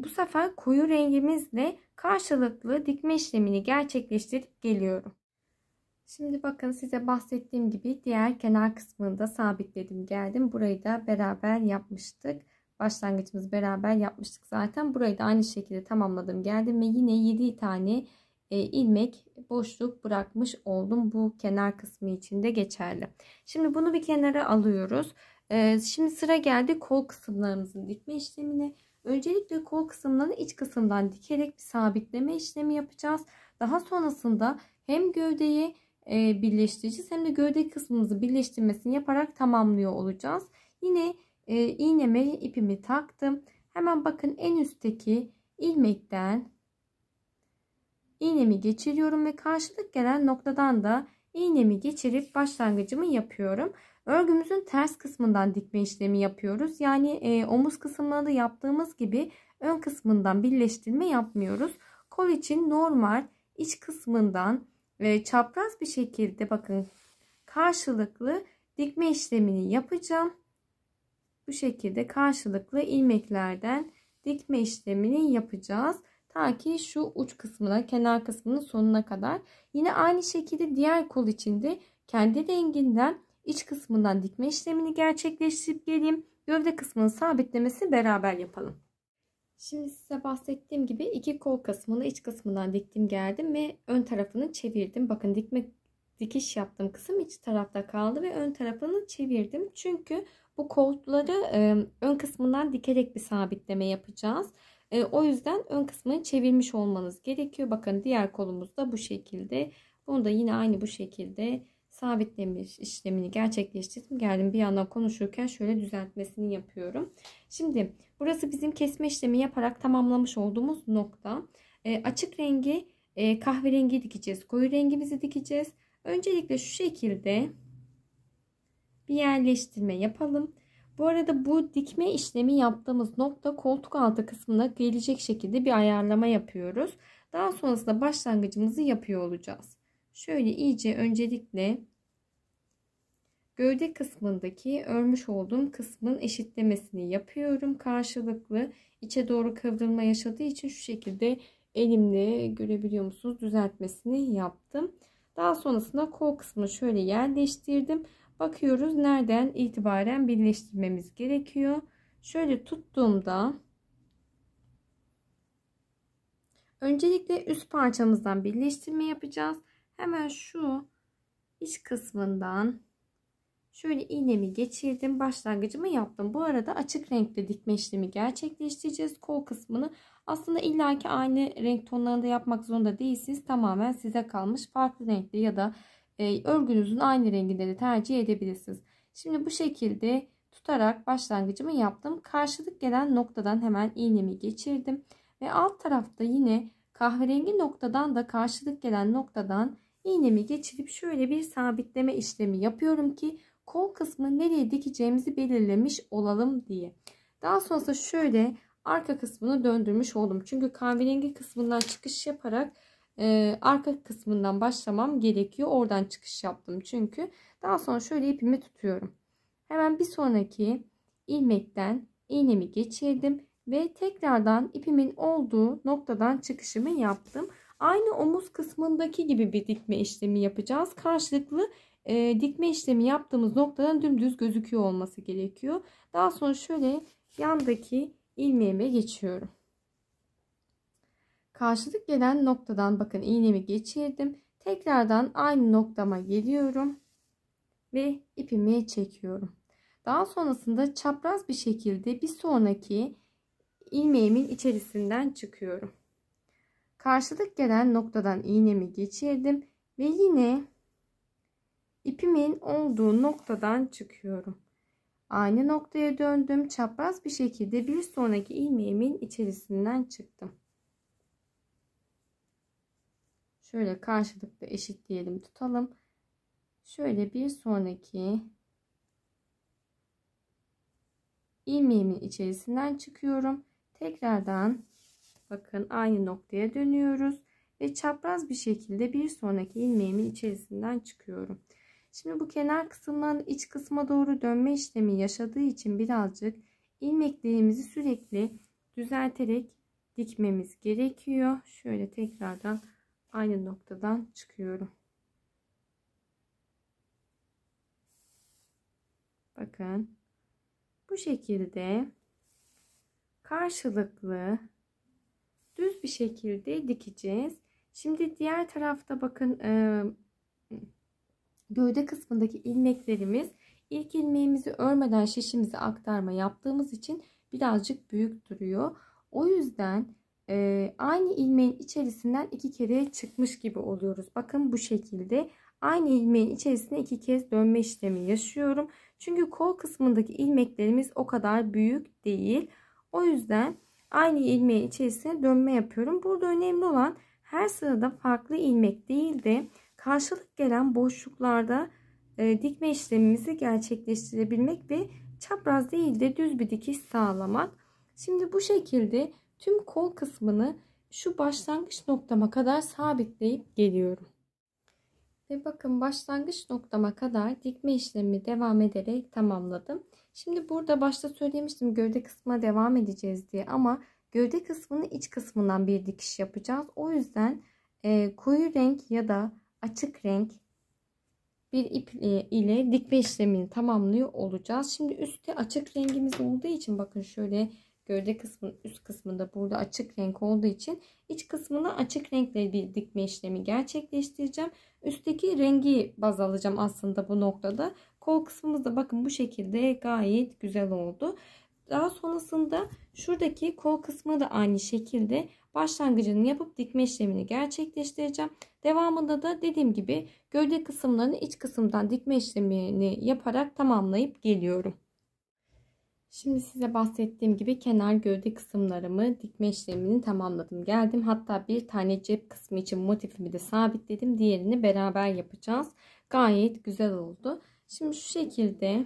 Speaker 1: bu sefer koyu rengimizle karşılıklı dikme işlemini gerçekleştirip geliyorum. Şimdi bakın size bahsettiğim gibi diğer kenar kısmını da sabitledim geldim. Burayı da beraber yapmıştık. Başlangıcımızı beraber yapmıştık zaten. Burayı da aynı şekilde tamamladım geldim ve yine 7 tane ilmek boşluk bırakmış oldum. Bu kenar kısmı için de geçerli. Şimdi bunu bir kenara alıyoruz. Şimdi sıra geldi kol kısımlarımızın dikme işlemine. Öncelikle kol kısımlarını iç kısımdan dikerek bir sabitleme işlemi yapacağız. Daha sonrasında hem gövdeyi birleştireceğiz hem de gövde kısmımızı birleştirmesini yaparak tamamlıyor olacağız. Yine iğneme ipimi taktım. Hemen bakın en üstteki ilmekten iğnemi geçiriyorum ve karşılık gelen noktadan da iğnemi geçirip başlangıcımı yapıyorum. Örgümüzün ters kısmından dikme işlemi yapıyoruz. Yani omuz kısmına da yaptığımız gibi ön kısmından birleştirme yapmıyoruz. Kol için normal iç kısmından çapraz bir şekilde bakın karşılıklı dikme işlemini yapacağım. Bu şekilde karşılıklı ilmeklerden dikme işlemini yapacağız. Ta ki şu uç kısmına, kenar kısmının sonuna kadar. Yine aynı şekilde diğer kol için de kendi renginden iç kısmından dikme işlemini gerçekleştirip geleyim. Gövde kısmının sabitlemesini beraber yapalım. Şimdi size bahsettiğim gibi iki kol kısmını iç kısmından diktim geldim ve ön tarafını çevirdim. Bakın dikiş yaptığım kısım iç tarafta kaldı ve ön tarafını çevirdim. Çünkü bu kolları ön kısmından dikerek bir sabitleme yapacağız. O yüzden ön kısmını çevirmiş olmanız gerekiyor. Bakın diğer kolumuz da bu şekilde. Bunu da yine aynı bu şekilde sabitleme işlemini gerçekleştirdim. Geldim bir yandan konuşurken şöyle düzeltmesini yapıyorum. Şimdi burası bizim kesme işlemi yaparak tamamlamış olduğumuz nokta. Açık rengi kahverengi dikeceğiz. Koyu rengimizi dikeceğiz. Öncelikle şu şekilde bir yerleştirme yapalım. Bu arada bu dikme işlemi yaptığımız nokta koltuk altı kısmına gelecek şekilde bir ayarlama yapıyoruz. Daha sonrasında başlangıcımızı yapıyor olacağız. Şöyle iyice öncelikle gövde kısmındaki örmüş olduğum kısmın eşitlemesini yapıyorum. Karşılıklı içe doğru kıvrılma yaşadığı için şu şekilde elimle görebiliyor musunuz düzeltmesini yaptım. Daha sonrasında kol kısmını şöyle yerleştirdim. Bakıyoruz nereden itibaren birleştirmemiz gerekiyor. Şöyle tuttuğumda öncelikle üst parçamızdan birleştirme yapacağız. Hemen şu iç kısmından şöyle iğnemi geçirdim. Başlangıcımı yaptım. Bu arada açık renkte dikme işlemi gerçekleştireceğiz. Kol kısmını aslında illaki aynı renk tonlarında yapmak zorunda değilsiniz. Tamamen size kalmış. Farklı renkli ya da örgünüzün aynı renginde de tercih edebilirsiniz. Şimdi bu şekilde tutarak başlangıcımı yaptım. Karşılık gelen noktadan hemen iğnemi geçirdim. Ve alt tarafta yine kahverengi noktadan da karşılık gelen noktadan iğnemi geçirip şöyle bir sabitleme işlemi yapıyorum ki kol kısmı nereye dikeceğimizi belirlemiş olalım diye. Daha sonrasında şöyle arka kısmını döndürmüş oldum. Çünkü kahverengi kısmından çıkış yaparak arka kısmından başlamam gerekiyor. Oradan çıkış yaptım çünkü. Daha sonra şöyle ipimi tutuyorum. Hemen bir sonraki ilmekten iğnemi geçirdim ve tekrardan ipimin olduğu noktadan çıkışımı yaptım. Aynı omuz kısmındaki gibi bir dikme işlemi yapacağız. Karşılıklı dikme işlemi yaptığımız noktadan dümdüz gözüküyor olması gerekiyor. Daha sonra şöyle yandaki ilmeğime geçiyorum. Karşılık gelen noktadan bakın iğnemi geçirdim. Tekrardan aynı noktama geliyorum ve ipimi çekiyorum. Daha sonrasında çapraz bir şekilde bir sonraki ilmeğimin içerisinden çıkıyorum. Karşılık gelen noktadan iğnemi geçirdim ve yine ipimin olduğu noktadan çıkıyorum. Aynı noktaya döndüm. Çapraz bir şekilde bir sonraki ilmeğimin içerisinden çıktım. Şöyle karşılıklı eşitleyelim, tutalım. Şöyle bir sonraki ilmeğimin içerisinden çıkıyorum. Tekrardan bakın aynı noktaya dönüyoruz ve çapraz bir şekilde bir sonraki ilmeğimin içerisinden çıkıyorum. Şimdi bu kenar kısımların iç kısma doğru dönme işlemi yaşadığı için birazcık ilmeklerimizi sürekli düzelterek dikmemiz gerekiyor. Şöyle tekrardan aynı noktadan çıkıyorum. Bakın bu şekilde karşılıklı düz bir şekilde dikeceğiz. Şimdi diğer tarafta bakın gövde kısmındaki ilmeklerimiz ilk ilmeğimizi örmeden şişimize aktarma yaptığımız için birazcık büyük duruyor. O yüzden aynı ilmeğin içerisinden 2 kere çıkmış gibi oluyoruz. Bakın bu şekilde aynı ilmeğin içerisine 2 kez dönme işlemi yaşıyorum. Çünkü kol kısmındaki ilmeklerimiz o kadar büyük değil. O yüzden aynı ilmeğin içerisine dönme yapıyorum. Burada önemli olan her sırada farklı ilmek değil de karşılık gelen boşluklarda dikme işlemimizi gerçekleştirebilmek ve çapraz değil de düz bir dikiş sağlamak. Şimdi bu şekilde tüm kol kısmını şu başlangıç noktama kadar sabitleyip geliyorum. Ve bakın başlangıç noktama kadar dikme işlemi devam ederek tamamladım. Şimdi burada başta söylemiştim gövde kısmına devam edeceğiz diye, ama gövde kısmının iç kısmından bir dikiş yapacağız. O yüzden koyu renk ya da açık renk bir ip ile dikme işlemini tamamlıyor olacağız. Şimdi üstte açık rengimiz olduğu için bakın şöyle gövde kısmının üst kısmında burada açık renk olduğu için iç kısmına açık renkle bir dikme işlemi gerçekleştireceğim. Üstteki rengi baz alacağım aslında bu noktada. Kol kısmımızda bakın bu şekilde gayet güzel oldu. Daha sonrasında şuradaki kol kısmı da aynı şekilde başlangıcını yapıp dikme işlemini gerçekleştireceğim. Devamında da dediğim gibi gövde kısımlarını iç kısımdan dikme işlemini yaparak tamamlayıp geliyorum. Şimdi size bahsettiğim gibi kenar gövde kısımlarımı dikme işlemini tamamladım. Geldim, hatta bir tane cep kısmı için motifimi de sabitledim. Diğerini beraber yapacağız. Gayet güzel oldu. Şimdi şu şekilde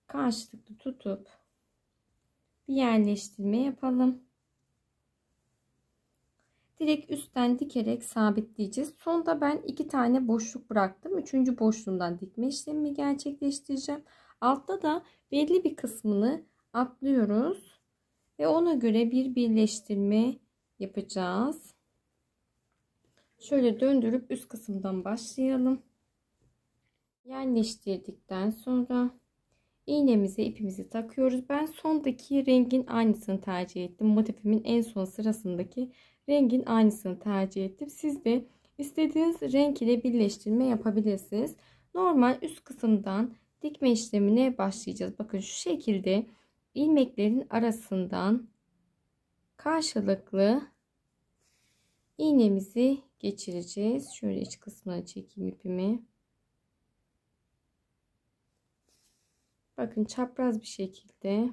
Speaker 1: karşılıklı tutup bir yerleştirme yapalım. Direkt üstten dikerek sabitleyeceğiz. Sonda ben 2 tane boşluk bıraktım. 3. boşluğundan dikme işlemimi gerçekleştireceğim. Altta da belli bir kısmını atlıyoruz ve ona göre bir birleştirme yapacağız. Şöyle döndürüp üst kısımdan başlayalım. Yerleştirdikten sonra iğnemize ipimizi takıyoruz. Ben sondaki rengin aynısını tercih ettim. Motifimin en son sırasındaki rengin aynısını tercih ettim. Siz de istediğiniz renk ile birleştirme yapabilirsiniz. Normal üst kısımdan dikme işlemine başlayacağız. Bakın şu şekilde ilmeklerin arasından karşılıklı iğnemizi geçireceğiz. Şöyle iç kısmına çekeyim ipimi. Bakın çapraz bir şekilde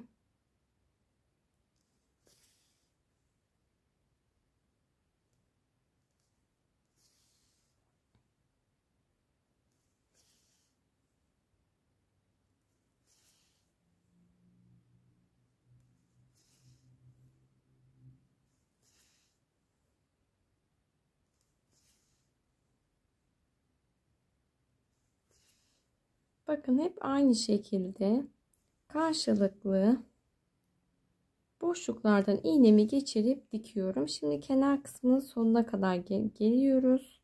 Speaker 1: bakın hep aynı şekilde karşılıklı boşluklardan iğnemi geçirip dikiyorum. Şimdi kenar kısmının sonuna kadar geliyoruz.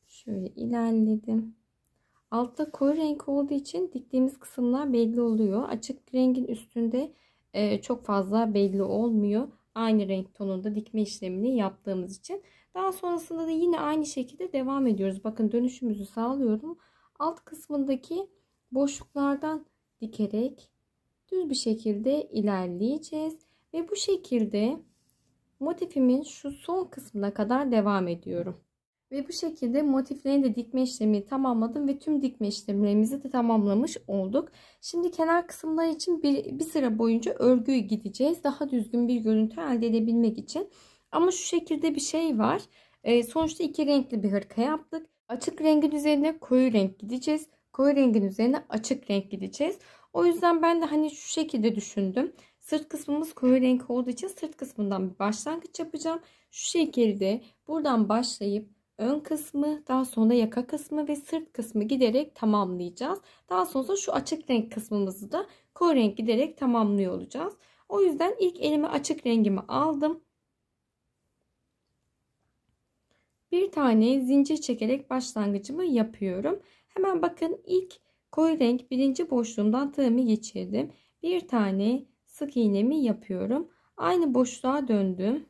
Speaker 1: Şöyle ilerledim. Altta koyu renk olduğu için diktiğimiz kısımlar belli oluyor. Açık rengin üstünde çok fazla belli olmuyor. Aynı renk tonunda dikme işlemini yaptığımız için. Daha sonrasında da yine aynı şekilde devam ediyoruz. Bakın dönüşümüzü sağlıyorum. Alt kısmındaki boşluklardan dikerek düz bir şekilde ilerleyeceğiz. Ve bu şekilde motifimin şu son kısmına kadar devam ediyorum. Ve bu şekilde motiflerin de dikme işlemini tamamladım ve tüm dikme işlemlerimizi de tamamlamış olduk. Şimdi kenar kısımlar için bir sıra boyunca örgüyü gideceğiz. Daha düzgün bir görüntü elde edebilmek için. Ama şu şekilde bir şey var. Sonuçta 2 renkli bir hırka yaptık. Açık rengin üzerine koyu renk gideceğiz. Koyu rengin üzerine açık renk gideceğiz. O yüzden ben de hani şu şekilde düşündüm. Sırt kısmımız koyu renk olduğu için sırt kısmından bir başlangıç yapacağım. Şu şekilde buradan başlayıp ön kısmı, daha sonra yaka kısmı ve sırt kısmı giderek tamamlayacağız. Daha sonra şu açık renk kısmımızı da koyu renk giderek tamamlıyor olacağız. O yüzden ilk elime açık rengimi aldım. Bir tane zincir çekerek başlangıcımı yapıyorum. Hemen bakın, ilk koyu renk birinci boşluğumdan tığımı geçirdim. Bir tane sık iğnemi yapıyorum. Aynı boşluğa döndüm.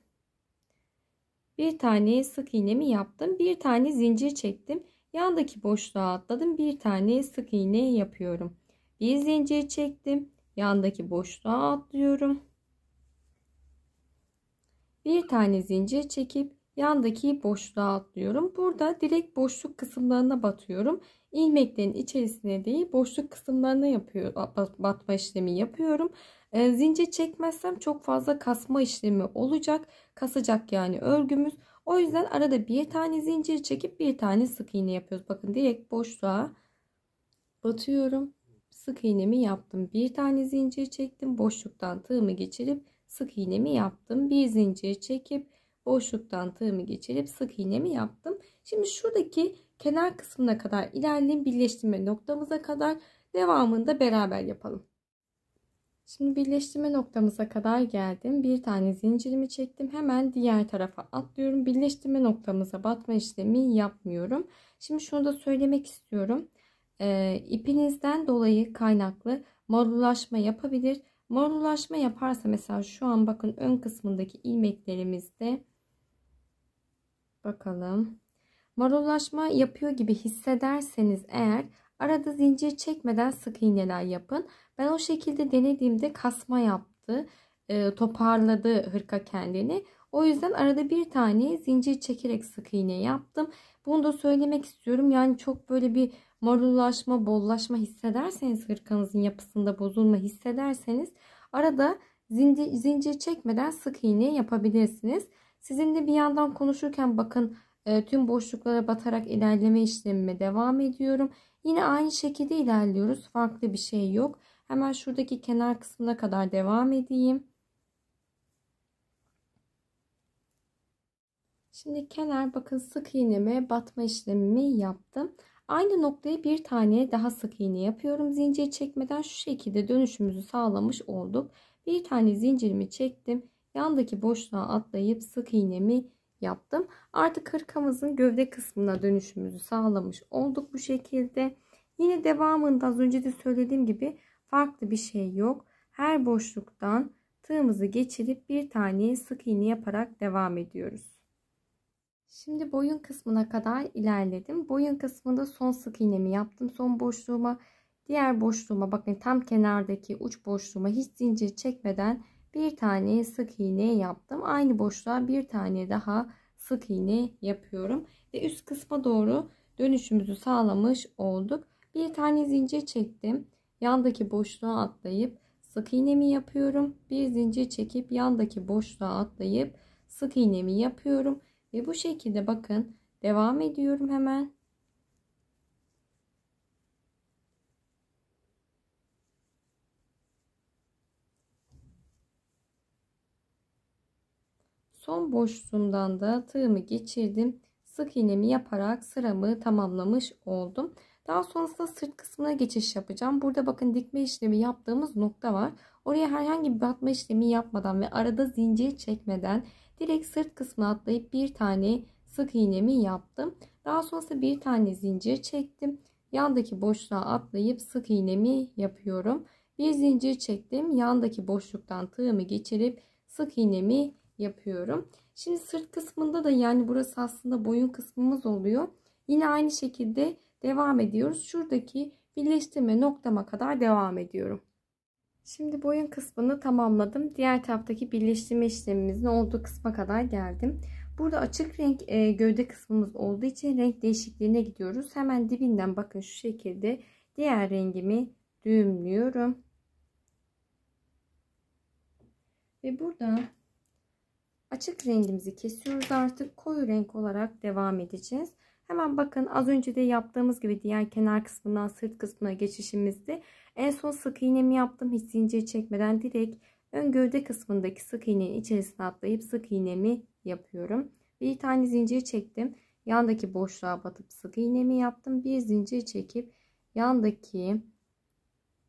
Speaker 1: Bir tane sık iğnemi yaptım. Bir tane zincir çektim. Yandaki boşluğa atladım. Bir tane sık iğne yapıyorum. Bir zincir çektim. Yandaki boşluğa atlıyorum. Bir tane zincir çekip yandaki boşluğa atlıyorum. Burada direkt boşluk kısımlarına batıyorum. İlmeklerin içerisine değil, boşluk kısımlarına batma işlemi yapıyorum. Zincir çekmezsem çok fazla kasma işlemi olacak. Kasacak yani örgümüz. O yüzden arada bir tane zincir çekip bir tane sık iğne yapıyoruz. Bakın, direkt boşluğa batıyorum. Sık iğnemi yaptım. Bir tane zincir çektim. Boşluktan tığımı geçirip sık iğnemi yaptım. Bir zincir çekip boşluktan tığımı geçirip sık iğnemi yaptım. Şimdi şuradaki kenar kısmına kadar ilerleyeyim. Birleştirme noktamıza kadar, devamını da beraber yapalım. Şimdi birleştirme noktamıza kadar geldim. Bir tane zincirimi çektim. Hemen diğer tarafa atlıyorum. Birleştirme noktamıza batma işlemi yapmıyorum. Şimdi şunu da söylemek istiyorum. İpinizden dolayı kaynaklı marullaşma yapabilir. Marullaşma yaparsa, mesela şu an bakın ön kısmındaki ilmeklerimizde, bakalım, marullaşma yapıyor gibi hissederseniz eğer, arada zincir çekmeden sık iğneler yapın. Ben o şekilde denediğimde kasma yaptı, toparladı hırka kendini. O yüzden arada bir tane zincir çekerek sık iğne yaptım. Bunu da söylemek istiyorum. Yani çok böyle bir marullaşma, bollaşma hissederseniz, hırkanızın yapısında bozulma hissederseniz, arada zincir çekmeden sık iğne yapabilirsiniz. Sizinle bir yandan konuşurken bakın, tüm boşluklara batarak ilerleme işlemime devam ediyorum. Yine aynı şekilde ilerliyoruz. Farklı bir şey yok. Hemen şuradaki kenar kısmına kadar devam edeyim. Şimdi kenar, bakın, sık iğneme batma işlemimi yaptım. Aynı noktaya bir tane daha sık iğne yapıyorum. Zincir çekmeden şu şekilde dönüşümüzü sağlamış olduk. Bir tane zincirimi çektim. Yandaki boşluğa atlayıp sık iğnemi yaptım. Artık hırkamızın gövde kısmına dönüşümüzü sağlamış olduk bu şekilde. Yine devamında az önce de söylediğim gibi farklı bir şey yok. Her boşluktan tığımızı geçirip bir tane sık iğne yaparak devam ediyoruz. Şimdi boyun kısmına kadar ilerledim. Boyun kısmında son sık iğnemi yaptım. Son boşluğuma, diğer boşluğuma, bakın tam kenardaki uç boşluğuma hiç zincir çekmeden bir tane sık iğne yaptım. Aynı boşluğa bir tane daha sık iğne yapıyorum. Ve üst kısma doğru dönüşümüzü sağlamış olduk. Bir tane zincir çektim. Yandaki boşluğa atlayıp sık iğnemi yapıyorum. Bir zincir çekip yandaki boşluğa atlayıp sık iğnemi yapıyorum. Ve bu şekilde bakın devam ediyorum hemen. Son boşluğumdan da tığımı geçirdim. Sık iğnemi yaparak sıramı tamamlamış oldum. Daha sonrasında sırt kısmına geçiş yapacağım. Burada bakın dikme işlemi yaptığımız nokta var. Oraya herhangi bir batma işlemi yapmadan ve arada zincir çekmeden direkt sırt kısmına atlayıp bir tane sık iğnemi yaptım. Daha sonrasında bir tane zincir çektim. Yandaki boşluğa atlayıp sık iğnemi yapıyorum. Bir zincir çektim. Yandaki boşluktan tığımı geçirip sık iğnemi yapıyorum. Şimdi sırt kısmında da, yani burası aslında boyun kısmımız oluyor. Yine aynı şekilde devam ediyoruz. Şuradaki birleştirme noktama kadar devam ediyorum. Şimdi boyun kısmını tamamladım. Diğer taraftaki birleştirme işlemimizin olduğu kısma kadar geldim. Burada açık renk gövde kısmımız olduğu için renk değişikliğine gidiyoruz. Hemen dibinden bakın şu şekilde diğer rengimi düğümlüyorum. Ve burada açık rengimizi kesiyoruz, artık koyu renk olarak devam edeceğiz. Hemen bakın, az önce de yaptığımız gibi diğer kenar kısmından sırt kısmına geçişimizde en son sık iğnemi yaptım. Hiç zincir çekmeden direkt ön gövde kısmındaki sık iğnenin içerisine atlayıp sık iğnemi yapıyorum. Bir tane zincir çektim. Yandaki boşluğa batıp sık iğnemi yaptım. Bir zincir çekip yandaki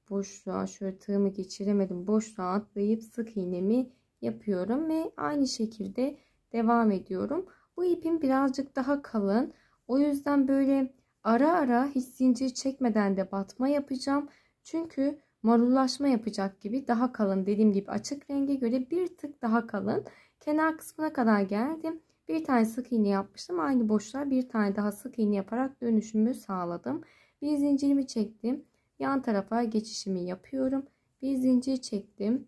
Speaker 1: boşluğa, şöyle tığımı geçiremedim, boşluğa atlayıp sık iğnemi yapıyorum ve aynı şekilde devam ediyorum. Bu ipim birazcık daha kalın. O yüzden böyle ara ara hiç zincir çekmeden de batma yapacağım. Çünkü marullaşma yapacak gibi daha kalın, dediğim gibi açık renge göre bir tık daha kalın. Kenar kısmına kadar geldim. Bir tane sık iğne yapmıştım. Aynı boşluğa bir tane daha sık iğne yaparak dönüşümü sağladım. Bir zincirimi çektim. Yan tarafa geçişimi yapıyorum. Bir zincir çektim.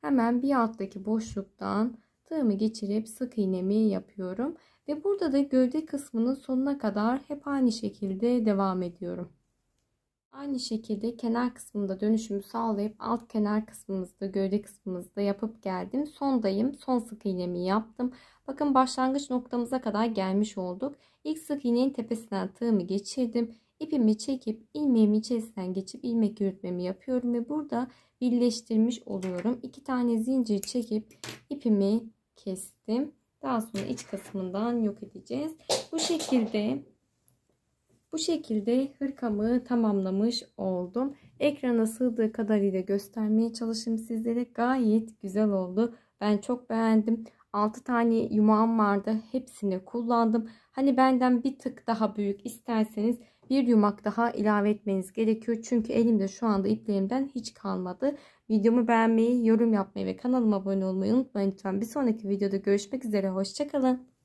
Speaker 1: Hemen bir alttaki boşluktan tığımı geçirip sık iğnemi yapıyorum. Ve burada da gövde kısmının sonuna kadar hep aynı şekilde devam ediyorum. Aynı şekilde kenar kısmında dönüşümü sağlayıp alt kenar kısmımızda, gövde kısmımızda yapıp geldim. Sondayım. Son sık iğnemi yaptım. Bakın başlangıç noktamıza kadar gelmiş olduk. İlk sık iğnenin tepesinden tığımı geçirdim. İpimi çekip ilmeğimi içerisinden geçip ilmek yürütmemi yapıyorum ve burada birleştirmiş oluyorum. 2 tane zincir çekip ipimi kestim. Daha sonra iç kısmından yok edeceğiz. Bu şekilde hırkamı tamamlamış oldum. Ekrana sığdığı kadarıyla göstermeye çalıştım sizlere. Gayet güzel oldu. Ben çok beğendim. 6 tane yumağım vardı. Hepsini kullandım. Hani benden bir tık daha büyük isterseniz bir yumak daha ilave etmeniz gerekiyor. Çünkü elimde şu anda iplerimden hiç kalmadı. Videomu beğenmeyi, yorum yapmayı ve kanalıma abone olmayı unutmayın lütfen. Bir sonraki videoda görüşmek üzere. Hoşça kalın.